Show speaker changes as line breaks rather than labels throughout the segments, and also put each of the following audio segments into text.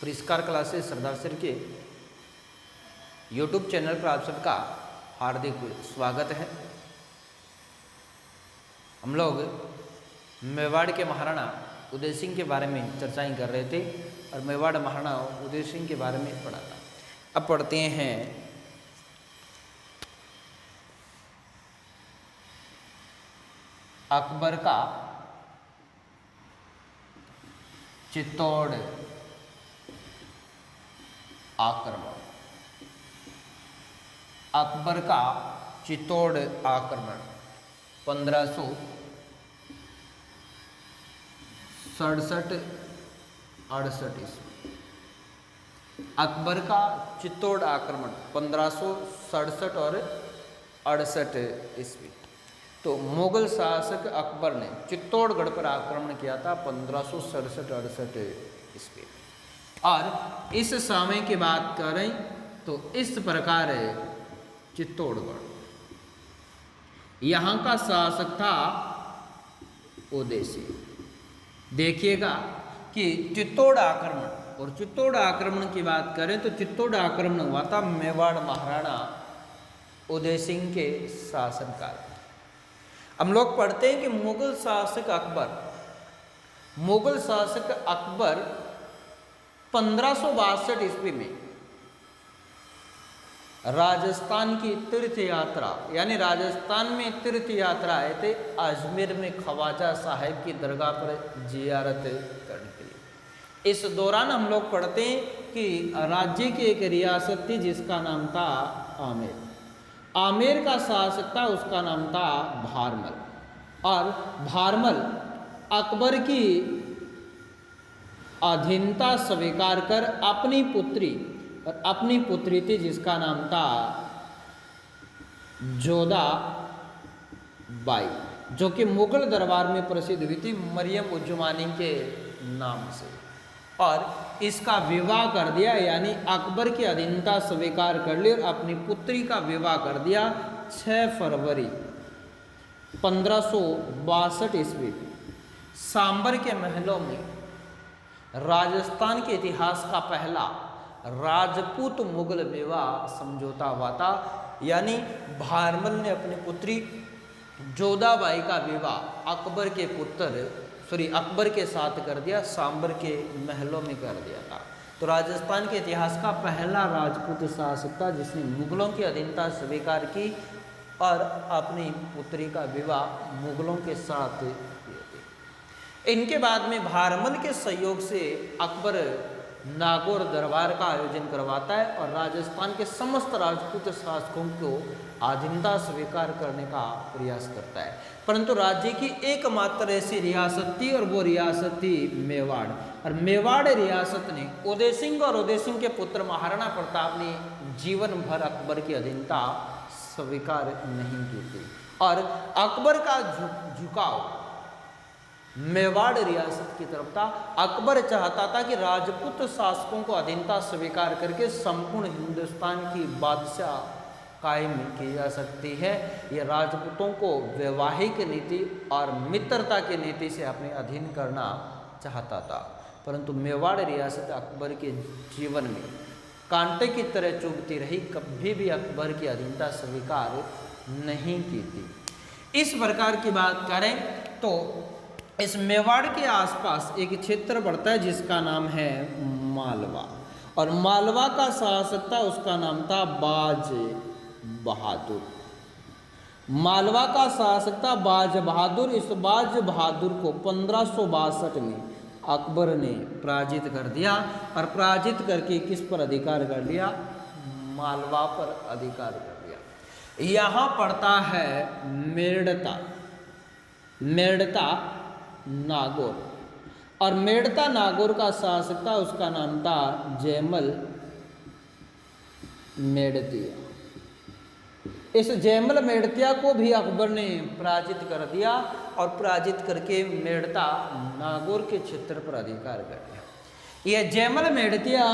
परिष्कार क्लासेस सरदार सर के YouTube channel पर आप सबका हार्दिक स्वागत है। हम लोग मेवाड़ के महाराणा उदय सिंह के बारे में चर्चाएं कर रहे थे और मेवाड़ महाराणा उदय सिंह के बारे में पढ़ा था। अब पढ़ते हैं अकबर का चित्तौड़ आक्रमण। अकबर का चित्तौड़ आक्रमण 1567-68 ईस्वी। अकबर का चित्तौड़ आक्रमण 1567 और 68 ईस्वी। तो मुगल शासक अकबर ने चित्तौड़गढ़ पर आक्रमण किया था 1567-68 ईस्वी। और इस समय की बात करें तो इस प्रकार चित्तौड़गढ़, यहाँ का शासक था उदय सिंह। देखिएगा कि चित्तौड़ आक्रमण, और चित्तौड़ आक्रमण की बात करें तो चित्तौड़ आक्रमण हुआ था मेवाड़ महाराणा उदय सिंह के शासनकाल। हम लोग पढ़ते हैं कि मुगल शासक अकबर 1562 ईस्वी में राजस्थान की तीर्थ यात्रा, यानी राजस्थान में तीर्थ यात्रा आए थे अजमेर में ख्वाजा साहिब की दरगाह पर जियारत करने के लिए। इस दौरान हम लोग पढ़ते हैं कि राज्य की एक रियासत थी जिसका नाम था आमेर। आमेर का शासक था, उसका नाम था भारमल। और भारमल अकबर की अधीनता स्वीकार कर अपनी पुत्री थी जिसका नाम था जोधाबाई, जो कि मुगल दरबार में प्रसिद्ध हुई थी मरियम उज्जमानी के नाम से, और इसका विवाह कर दिया। यानी अकबर की अधीनता स्वीकार कर ली और अपनी पुत्री का विवाह कर दिया 6 फरवरी 1562 ईस्वी में सांबर के महलों में। राजस्थान के इतिहास का पहला राजपूत मुगल विवाह समझौता हुआ था। यानी भारमल ने अपनी पुत्री जोधाबाई का विवाह अकबर के साथ कर दिया, सांबर के महलों में कर दिया था। तो राजस्थान के इतिहास का पहला राजपूत शासक था जिसने मुगलों की अधीनता स्वीकार की और अपनी पुत्री का विवाह मुगलों के साथ किया। इनके बाद में भारमल के सहयोग से अकबर नागौर दरबार का आयोजन करवाता है और राजस्थान के समस्त राजपूत शासकों को अधीनता स्वीकार करने का प्रयास करता है। परंतु राज्य की एकमात्र ऐसी रियासत थी और वो रियासत थी मेवाड़। और मेवाड़ रियासत ने उदय सिंह और उदय सिंह के पुत्र महाराणा प्रताप ने जीवन भर अकबर की अधीनता स्वीकार नहीं की थी। और अकबर का झुकाव मेवाड़ रियासत की तरफ था। अकबर चाहता था कि राजपूत शासकों को अधीनता स्वीकार करके संपूर्ण हिंदुस्तान की बादशाह कायम की जा सकती है। यह राजपूतों को वैवाहिक नीति और मित्रता की नीति से अपने अधीन करना चाहता था। परंतु मेवाड़ रियासत अकबर के जीवन में कांटे की तरह चुभती रही, कभी भी अकबर की अधीनता स्वीकार नहीं की थी। इस प्रकार की बात करें तो इस मेवाड़ के आसपास एक क्षेत्र पड़ता है जिसका नाम है मालवा, और मालवा का शासक था, उसका नाम था बाज बहादुर। मालवा का शासक था बाज बहादुर। इस बाज बहादुर को 1562 में अकबर ने पराजित कर दिया और पराजित करके किस पर अधिकार कर लिया? मालवा पर अधिकार कर लिया। यहाँ पड़ता है मेड़ता नागौर, और मेड़ता नागौर का शासक था, उसका नाम था जयमल मेड़तिया। इस जयमल मेड़तिया को भी अकबर ने पराजित कर दिया और पराजित करके मेड़ता नागौर के क्षेत्र पर अधिकार कर दिया। यह जयमल मेड़तिया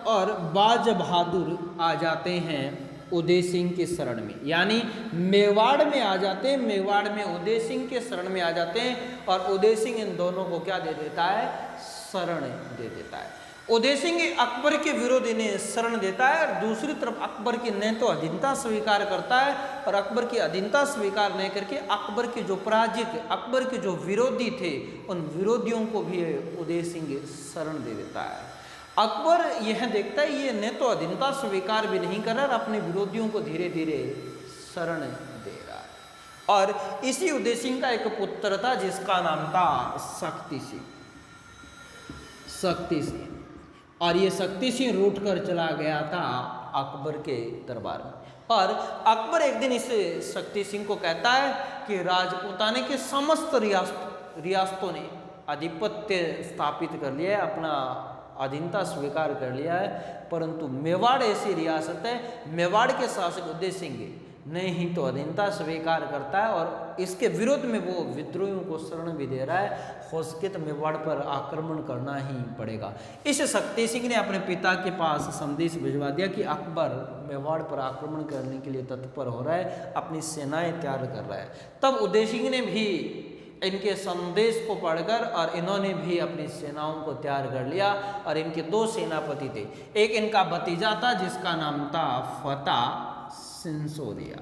और बाज बहादुर आ जाते हैं उदय सिंह की शरण में, यानी मेवाड़ में आ जाते हैं। मेवाड़ में उदय सिंह के शरण में आ जाते हैं और उदय सिंह इन दोनों को क्या दे देता है? शरण दे देता है। उदय सिंह अकबर के विरोध इन्हें शरण देता है और दूसरी तरफ अकबर की न तो अधीनता स्वीकार करता है और अकबर की अधीनता स्वीकार नहीं करके अकबर के जो पराजित अकबर के जो विरोधी थे उन विरोधियों को भी उदय सिंह शरण दे देता है। अकबर यह देखता है ये न तो अधीनता स्वीकार भी नहीं कर रहा और अपने विरोधियों को धीरे धीरे शरण दे रहा है। और इसी उदय सिंह का एक पुत्र था जिसका नाम था शक्ति सिंह। शक्ति सिंह और ये शक्ति सिंह रूठ कर चला गया था अकबर के दरबार में। और अकबर एक दिन इस शक्ति सिंह को कहता है कि राजपूताने के समस्त रियासतों ने आधिपत्य स्थापित कर लिया है, अपना अधीनता स्वीकार कर लिया है, परंतु मेवाड़ ऐसी रियासत है, मेवाड़ के शासक उदय सिंह नहीं तो अधीनता स्वीकार करता है और इसके विरोध में वो विद्रोहियों को शरण भी दे रहा है। हो सके तो मेवाड़ पर आक्रमण करना ही पड़ेगा। इस शक्ति सिंह ने अपने पिता के पास संदेश भिजवा दिया कि अकबर मेवाड़ पर आक्रमण करने के लिए तत्पर हो रहा है, अपनी सेनाएं तैयार कर रहा है। तब उदय सिंह ने भी इनके संदेश को पढ़कर और इन्होंने भी अपनी सेनाओं को तैयार कर लिया और इनके दो सेनापति थे। एक इनका भतीजा था जिसका नाम था फतेह सिंसोदिया,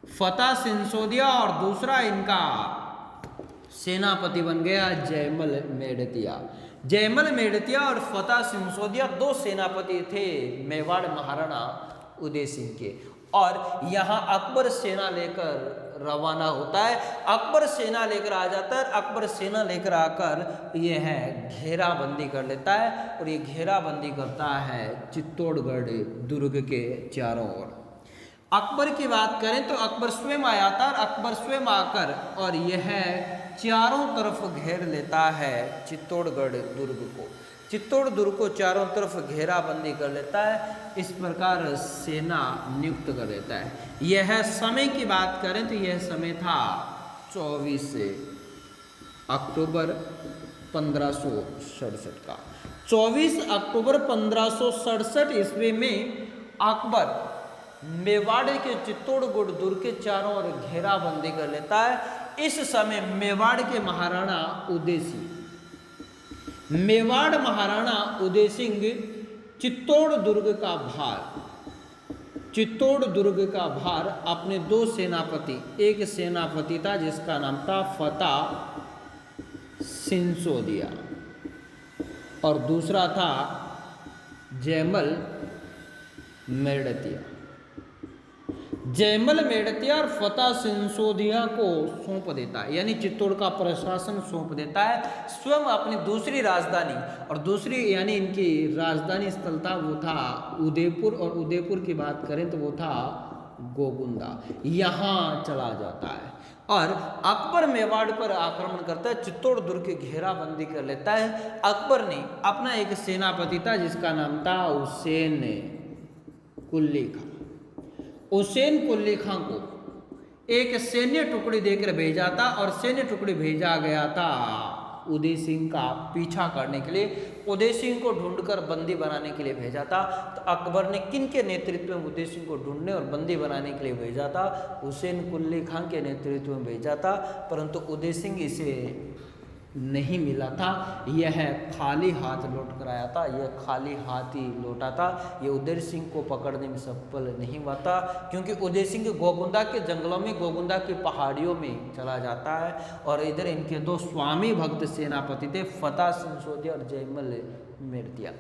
फतेह सिंसोदिया, और दूसरा इनका सेनापति बन गया जयमल मेड़तिया। जयमल मेड़तिया और फतेह सिंसोदिया दो सेनापति थे मेवाड़ महाराणा उदय सिंह के। और यहाँ अकबर सेना लेकर रवाना होता है। अकबर सेना लेकर आ जाता है। अकबर सेना लेकर आकर यह घेराबंदी कर लेता है और ये घेराबंदी करता है चित्तौड़गढ़ दुर्ग के चारों ओर। अकबर की बात करें तो अकबर स्वयं आया था और अकबर स्वयं आकर और यह चारों तरफ घेर लेता है चित्तौड़गढ़ दुर्ग को। चित्तौड़ दुर्ग को चारों तरफ घेराबंदी कर लेता है। इस प्रकार सेना नियुक्त कर देता है। यह समय की बात करें तो यह समय था 24 अक्टूबर 1567 का। 24 अक्टूबर 1567 ईस्वी में अकबर मेवाड़ के चित्तौड़गढ़ दुर्ग के चारों ओर घेराबंदी कर लेता है। इस समय मेवाड़ के महाराणा उदय सिंह, मेवाड़ महाराणा उदय सिंह चित्तौड़ दुर्ग का भार अपने दो सेनापति, एक सेनापति था जिसका नाम था फतेह सिंसोदिया और दूसरा था जयमल मेड़तिया। जयमल मेड़तिया और फतेह सिंसोदिया को सौंप देता है, यानी चित्तौड़ का प्रशासन सौंप देता है। स्वयं अपनी दूसरी राजधानी और दूसरी यानी इनकी राजधानी स्थल था वो था उदयपुर, और उदयपुर की बात करें तो वो था गोगुंदा, यहाँ चला जाता है। और अकबर मेवाड़ पर आक्रमण करता है, चित्तौड़ दुर्ग की घेराबंदी कर लेता है। अकबर ने अपना एक सेनापति था जिसका नाम था हुसैन कुल्ली खां। हुसैन कुल्ली खां को एक सैन्य टुकड़ी देकर भेजा था और सैन्य टुकड़ी भेजा गया था उदय सिंह का पीछा करने के लिए, उदय सिंह को ढूंढकर बंदी बनाने के लिए भेजा था। तो अकबर ने किन के नेतृत्व में उदय सिंह को ढूंढने और बंदी बनाने के लिए भेजा था? हुसैन कुल्ली खां के नेतृत्व में भेजा था, परंतु उदय सिंह इसे नहीं मिला था। यह खाली हाथ लौट कर आया था, यह खाली हाथ ही लौटा था। यह उदय सिंह को पकड़ने में सफल नहीं हुआ था, क्योंकि उदय सिंह गोगुंदा के जंगलों में, गोगुंदा की पहाड़ियों में चला जाता है। और इधर इनके दो स्वामी भक्त सेनापति थे, फतेह सिंसोदिया और जयमल मेड़तिया।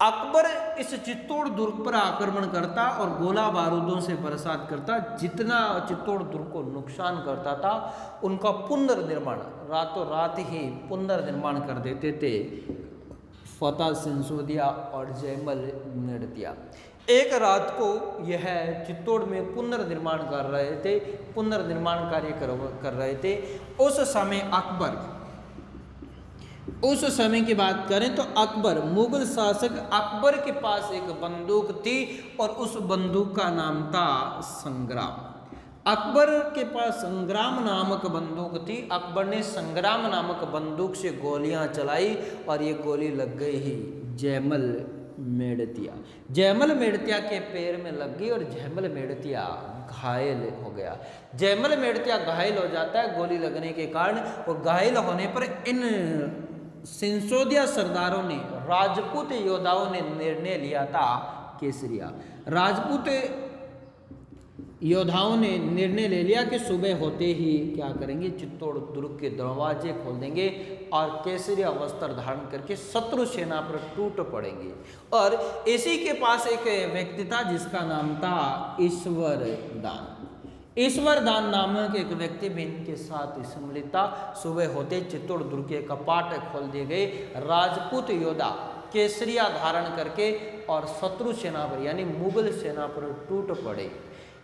अकबर इस चित्तौड़ दुर्ग पर आक्रमण करता और गोला बारूदों से बरसात करता। जितना चित्तौड़ दुर्ग को नुकसान करता था उनका पुनर्निर्माण रातों रात ही पुनर्निर्माण कर देते थे फतेह सिंसोदिया और जयमल मेड़तिया। एक रात को यह चित्तौड़ में पुनर्निर्माण कर रहे थे, पुनर्निर्माण कार्य कर रहे थे। उस समय की बात करें तो अकबर, मुगल शासक अकबर के पास एक बंदूक थी और उस बंदूक का नाम था संग्राम। अकबर के पास संग्राम नामक बंदूक थी। अकबर ने संग्राम नामक बंदूक से गोलियां चलाई और ये गोली लग गई ही जयमल मेड़तिया। जयमल मेड़तिया के पैर में लग गई और जयमल मेड़तिया घायल हो गया। जयमल मेड़तिया घायल हो जाता है गोली लगने के कारण, और घायल होने पर इन सिंसोदिया सरदारों ने, राजपूत योद्धाओं ने निर्णय लिया था केसरिया। राजपूत योद्धाओं ने निर्णय ले लिया कि सुबह होते ही क्या करेंगे, चित्तौड़ दुर्ग के दरवाजे खोल देंगे और केसरिया वस्त्र धारण करके शत्रु सेना पर टूट पड़ेंगे। और इसी के पास एक व्यक्ति था जिसका नाम था ईश्वरदान। ईश्वरदान नामक एक व्यक्ति भी इनके साथ सम्मिलित था। सुबह होते चित्तौड़ दुर्ग के कपाट खोल दिए गए, राजपूत योद्धा केसरिया धारण करके और शत्रु सेना पर यानी मुगल सेना पर टूट पड़े।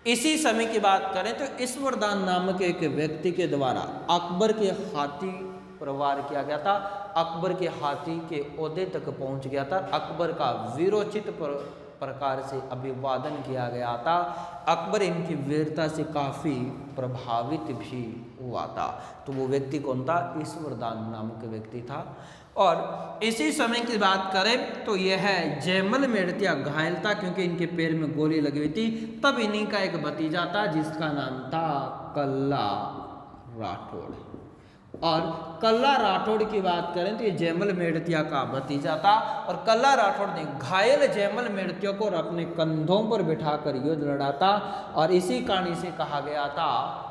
इसी समय की बात करें तो ईश्वरदान नामक एक व्यक्ति के द्वारा अकबर के हाथी पर वार किया गया था। अकबर के हाथी के ओहदे तक पहुंच गया था। अकबर का वीरोचित प्रकार से अभिवादन किया गया था। अकबर इनकी वीरता से काफ़ी प्रभावित भी हुआ था। तो वो व्यक्ति कौन था? ईश्वरदान नामक व्यक्ति था। और इसी समय की बात करें तो यह जयमल मेड़तिया घायल था क्योंकि इनके पैर में गोली लगी हुई थी। तब इन्हीं का एक भतीजा था जिसका नाम था कल्ला राठौड़। और कल्ला राठौड़ की बात करें तो ये जयमल मेड़तिया का भतीजा था। और कल्ला राठौड़ ने घायल जयमल मेड़तिया को अपने कंधों पर बिठाकर युद्ध लड़ा था। और इसी कारण इसे कहा गया था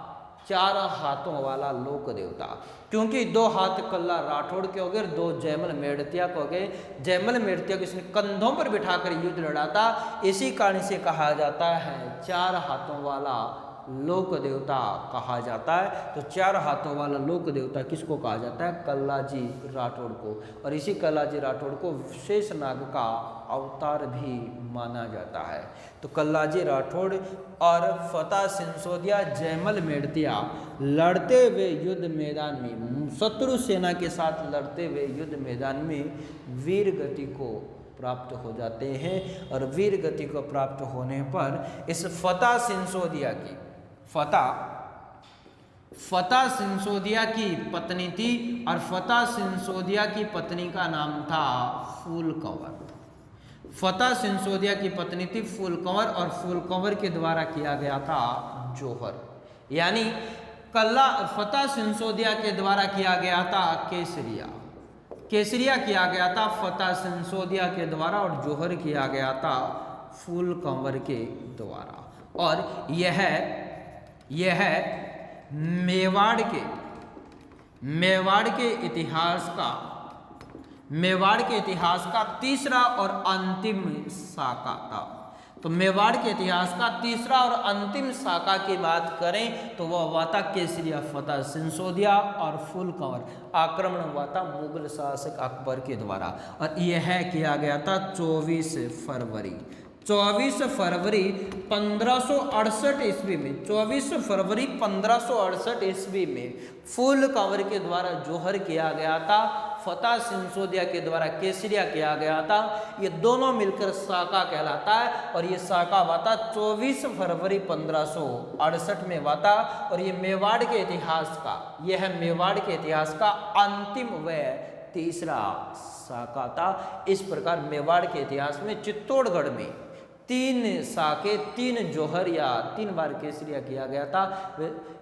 चार हाथों वाला लोक देवता, क्योंकि दो हाथ कल्ला राठौड़ के हो गए, दो जयमल मेड़तिया को हो गए। जयमल मेड़तिया को इसने कंधों पर बिठाकर युद्ध लड़ा था, इसी कारण से कहा जाता है चार हाथों वाला लोक देवता कहा जाता है। तो चार हाथों वाला लोक देवता किसको कहा जाता है? कल्लाजी राठौड़ को। और इसी कल्लाजी राठौड़ को शेषनाग का अवतार भी माना जाता है। तो कल्लाजी राठौड़ और फतेह सिंसोदिया जयमल मेड़तिया लड़ते हुए युद्ध मैदान में, शत्रु सेना के साथ लड़ते हुए युद्ध मैदान में वीर गति को प्राप्त हो जाते हैं। और वीर गति को प्राप्त होने पर इस फतेह सिंसोदिया की पत्नी थी। और फतेह सिंसोदिया की पत्नी का नाम था फूल कंवर। फतेह सिंसोदिया की पत्नी थी फूल कंवर। और फूल कंवर के द्वारा किया गया था जौहर, यानी फतेह सिंसोदिया के द्वारा किया गया था केसरिया किया गया था फतेह सिंसोदिया के द्वारा। और जौहर किया गया था फूल कंवर के द्वारा। और यह मेवाड़ के इतिहास का तीसरा और अंतिम शाखा था। तो मेवाड़ के इतिहास का तीसरा और अंतिम शाखा की बात करें तो वह हुआ था केसरिया फतेह सिंसोदिया और फूल कंवर। आक्रमण हुआ था मुगल शासक अकबर के द्वारा। और यह किया गया था 24 फरवरी 1568 ईस्वी में। 24 फरवरी 1568 ईस्वी में फूल कंवर के द्वारा जौहर किया गया था, फतेह सिंसोदिया के द्वारा केसरिया किया गया था। ये दोनों मिलकर शाखा कहलाता है। और ये शाखा हुआ था 24 फरवरी 1568 में हुआ था। और ये मेवाड़ के इतिहास का अंतिम व तीसरा शाखा था। इस प्रकार मेवाड़ के इतिहास में चित्तौड़गढ़ में 3 शाखे, 3 जौहर या 3 बार केसरिया किया गया था।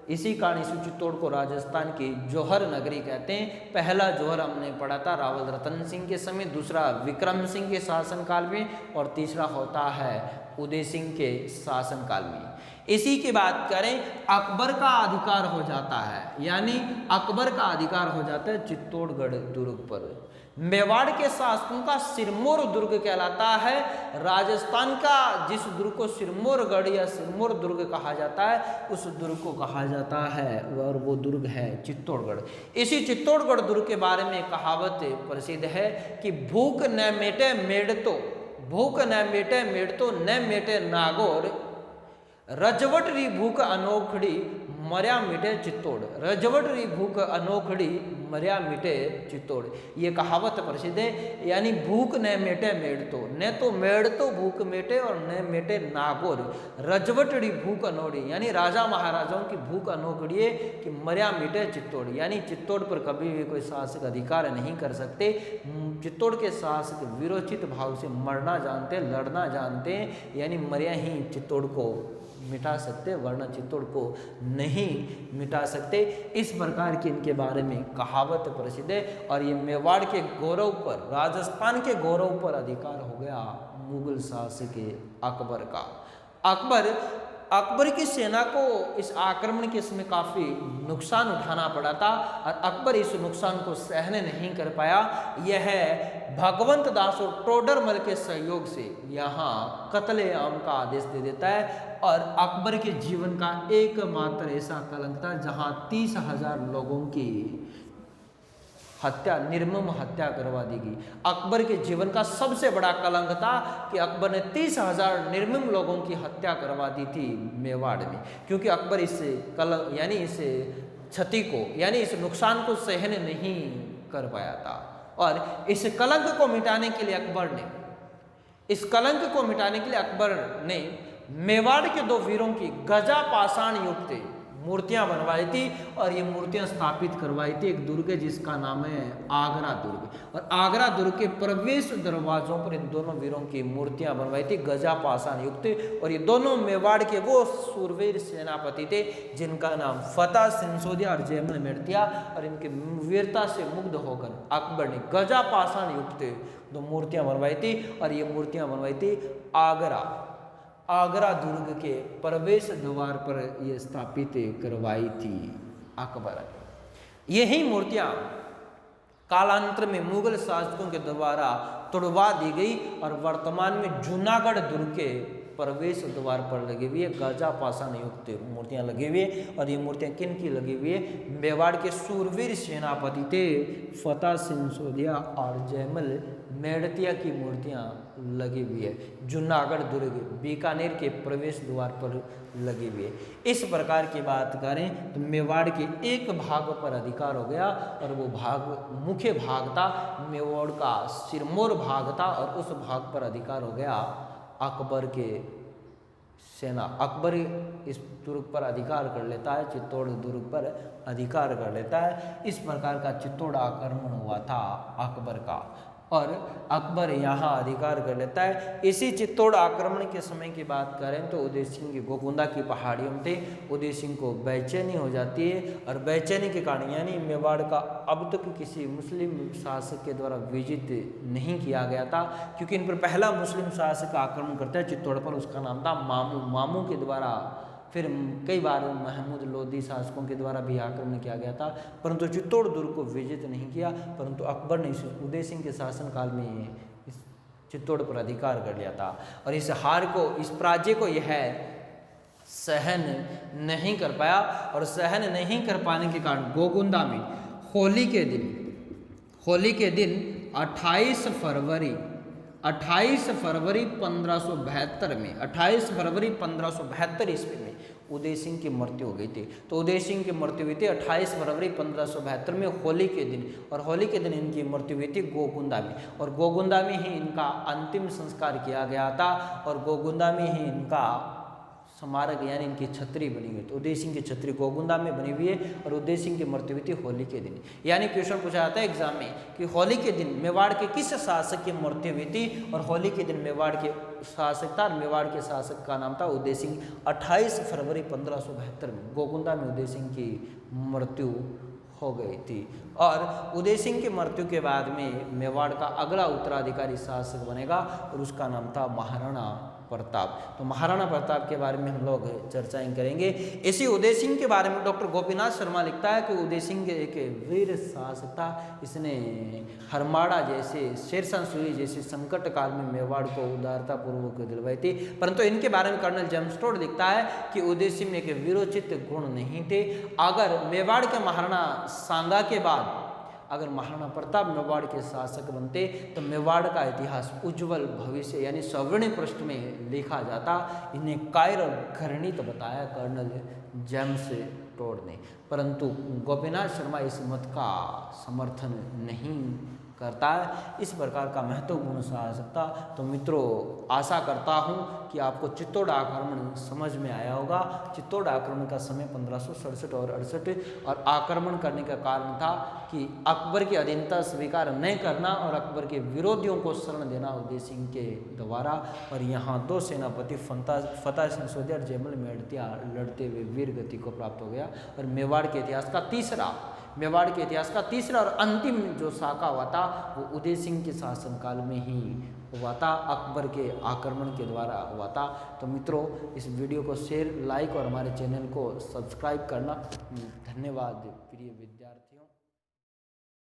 इसी कारण इस चित्तौड़ को राजस्थान की जौहर नगरी कहते हैं। पहला जौहर हमने पढ़ा था रावल रतन सिंह के समय, दूसरा विक्रम सिंह के शासनकाल में और तीसरा होता है उदय सिंह के शासनकाल में। इसी की बात करें अकबर का अधिकार हो जाता है, यानी अकबर का अधिकार हो जाता है चित्तौड़गढ़ दुर्ग पर। मेवाड़ के शासकों का सिरमौर दुर्ग कहलाता है। राजस्थान का जिस दुर्ग को सिरमौरगढ़ या सिरमौर दुर्ग कहा जाता है उस दुर्ग को कहा जाता है, और वो दुर्ग है चित्तौड़गढ़। इसी चित्तौड़गढ़ दुर्ग के बारे में कहावत प्रसिद्ध है कि भूख न मेटे मेड़तो न मेटे नागौर, रजवट री भूख अनोखड़ी मर्या मिटे चित्तौड़। रजवट री भूख अनोखड़ी मर्या मिटे चित्तौड़, ये कहावत प्रसिद्ध है। यानी भूख न मेटे मेड़तो, न तो मेड़तो भूख मेटे और न मेटे नागौर, रजवट री भूख अनोखड़ी, यानी राजा महाराजाओं की भूख अनोखड़ी है कि मर्या मिटे चित्तौड़, यानी चित्तौड़ पर कभी भी कोई शासक अधिकार नहीं कर सकते। चित्तौड़ के शासक वीरोचित भाव से मरना जानते, लड़ना जानते हैं, यानी मर्या ही चित्तौड़ को मिटा सकते, वरना चित्तौड़ को नहीं मिटा सकते। इस प्रकार की इनके बारे में कहावत प्रसिद्ध है। और ये मेवाड़ के गौरव पर, राजस्थान के गौरव पर अधिकार हो गया मुगल शासक अकबर का। अकबर की सेना को इस आक्रमण के समय काफ़ी नुकसान उठाना पड़ा था और अकबर इस नुकसान को सहन नहीं कर पाया। यह भगवंत दास और टोडरमल के सहयोग से यहाँ कत्ले आम का आदेश दे देता है और अकबर के जीवन का एकमात्र ऐसा कलंक था जहाँ 30,000 लोगों की हत्या, निर्मम हत्या करवा दी गई। अकबर के जीवन का सबसे बड़ा कलंक था कि अकबर ने 30,000 निर्मम लोगों की हत्या करवा दी थी मेवाड़ में, क्योंकि अकबर इस कलंक यानी इस क्षति को यानी इस नुकसान को सहन नहीं कर पाया था। और इस कलंक को मिटाने के लिए अकबर ने मेवाड़ के 2 वीरों की गजा पाषाण युक्त मूर्तियां बनवाई थी और ये मूर्तियां स्थापित करवाई थी एक दुर्ग जिसका नाम है आगरा दुर्ग। और आगरा दुर्ग के प्रवेश दरवाजों पर इन दोनों वीरों की मूर्तियां बनवाई थी गजा पाषाण युक्त। और ये दोनों मेवाड़ के वो सूरवीर सेनापति थे जिनका नाम फतेह सिंह और जयमल मेड़तिया। और इनके वीरता से मुग्ध होकर अकबर ने गजा पाषाण युक्त 2 मूर्तियां बनवाई थी और ये मूर्तियां बनवाई थी आगरा दुर्ग के प्रवेश द्वार पर ये स्थापित करवाई थी अकबर। यही मूर्तियां कालांतर में मुगल शासकों के द्वारा तोड़वा दी गई और वर्तमान में जूनागढ़ दुर्ग के प्रवेश द्वार पर लगी हुई है गजा पाषाण युक्त मूर्तियां लगी हुई है। और ये मूर्तियां किन की लगी हुई है? मेवाड़ के सूरवीर सेनापति थे फतेह सिंह और जयमल मेड़तिया की मूर्तियां लगी हुई है जूनागढ़ दुर्ग बीकानेर के प्रवेश द्वार पर लगी हुई है। इस प्रकार की बात करें तो मेवाड़ के एक भाग पर अधिकार हो गया और वो भाग मुख्य भाग था मेवाड़ का सिरमौर भाग था और उस भाग पर अधिकार हो गया अकबर के सेना। अकबर इस दुर्ग पर अधिकार कर लेता है, चित्तौड़ दुर्ग पर अधिकार कर लेता है। इस प्रकार का चित्तौड़ आक्रमण हुआ था अकबर का और अकबर यहाँ अधिकार कर लेता है। इसी चित्तौड़ आक्रमण के समय की बात करें तो उदय सिंह की गोकुंदा की पहाड़ियों में थे। उदय सिंह को बेचैनी हो जाती है और बेचैनी के कारण यानी मेवाड़ का अब तक किसी मुस्लिम शासक के द्वारा विजित नहीं किया गया था, क्योंकि इन पर पहला मुस्लिम शासक आक्रमण करता है चित्तौड़ पर, उसका नाम था मामू के द्वारा। फिर कई बार महमूद लोधी शासकों के द्वारा भी आक्रमण किया गया था, परंतु चित्तौड़ दुर्ग को विजित नहीं किया। परंतु अकबर ने उदय सिंह के शासनकाल में इस चित्तौड़ पर अधिकार कर लिया था और इस हार को, इस पराजय को यह सहन नहीं कर पाया। और सहन नहीं कर पाने के कारण गोकुंदा में होली के दिन 28 फरवरी 1572 ईस्वी में उदय सिंह की मृत्यु हो गई थी। तो उदय सिंह की मृत्यु हुई थी 28 फरवरी 1572 में होली के दिन, और होली के दिन इनकी मृत्यु हुई थी गोकुंदा में। और गोकुंदा में ही इनका अंतिम संस्कार किया गया था और गोकुंदा में ही इनका स्मारक यानी इनकी छतरी बनी हुई। तो उदय सिंह की छतरी गोकुंदा में बनी हुई है और उदय सिंह की मृत्यु हुई थी होली के दिन। यानी क्वेश्चन पूछा जाता है एग्जाम में कि होली के दिन मेवाड़ के किस शासक की मृत्यु हुई थी, और होली के दिन मेवाड़ के शासक था, मेवाड़ के शासक का नाम था उदय सिंह। 28 फरवरी 1572 में गोकुंदा में उदय सिंह की मृत्यु हो गई थी। और उदय सिंह की मृत्यु के बाद में मेवाड़ का अगला उत्तराधिकारी शासक बनेगा और उसका नाम था महाराणा प्रताप। तो महाराणा प्रताप के बारे में हम लोग चर्चाएं करेंगे। इसी उदय सिंह के बारे में डॉक्टर गोपीनाथ शर्मा लिखता है कि उदय सिंह एक वीर शासक था। इसने हरमाड़ा जैसे, शेरशाह सूरी जैसे संकट काल में मेवाड़ को उदारता पूर्वक दिलवाई थी। परंतु इनके बारे में कर्नल जेम्स टोड लिखता है कि उदय सिंह में एक वीरोचित गुण नहीं थे। अगर मेवाड़ के महाराणा सांगा के बाद अगर महाराणा प्रताप मेवाड़ के शासक बनते तो मेवाड़ का इतिहास उज्जवल भविष्य यानी स्वर्णिम पृष्ठ में लिखा जाता। इन्हें कायर और घृणित बताया कर्नल जेम्स टोड ने, परंतु गोपीनाथ शर्मा इस मत का समर्थन नहीं करता है। इस प्रकार का महत्वपूर्ण आवश्यकता। तो मित्रों, आशा करता हूँ कि आपको चित्तौड़ आक्रमण समझ में आया होगा। चित्तौड़ आक्रमण का समय 1567 और 68 और आक्रमण करने का कारण था कि अकबर की अधीनता स्वीकार नहीं करना और अकबर के विरोधियों को शरण देना उदय सिंह के द्वारा। और यहाँ दो सेनापति फतेह सिंह सोढी और जयमल मेड़तिया लड़ते हुए वीर गति को प्राप्त हो गया। और मेवाड़ के इतिहास का तीसरा और अंतिम जो साका हुआ था वो उदय सिंह के शासनकाल में ही हुआ था, अकबर के आक्रमण के द्वारा हुआ था। तो मित्रों, इस वीडियो को शेयर, लाइक और हमारे चैनल को सब्सक्राइब करना। धन्यवाद प्रिय।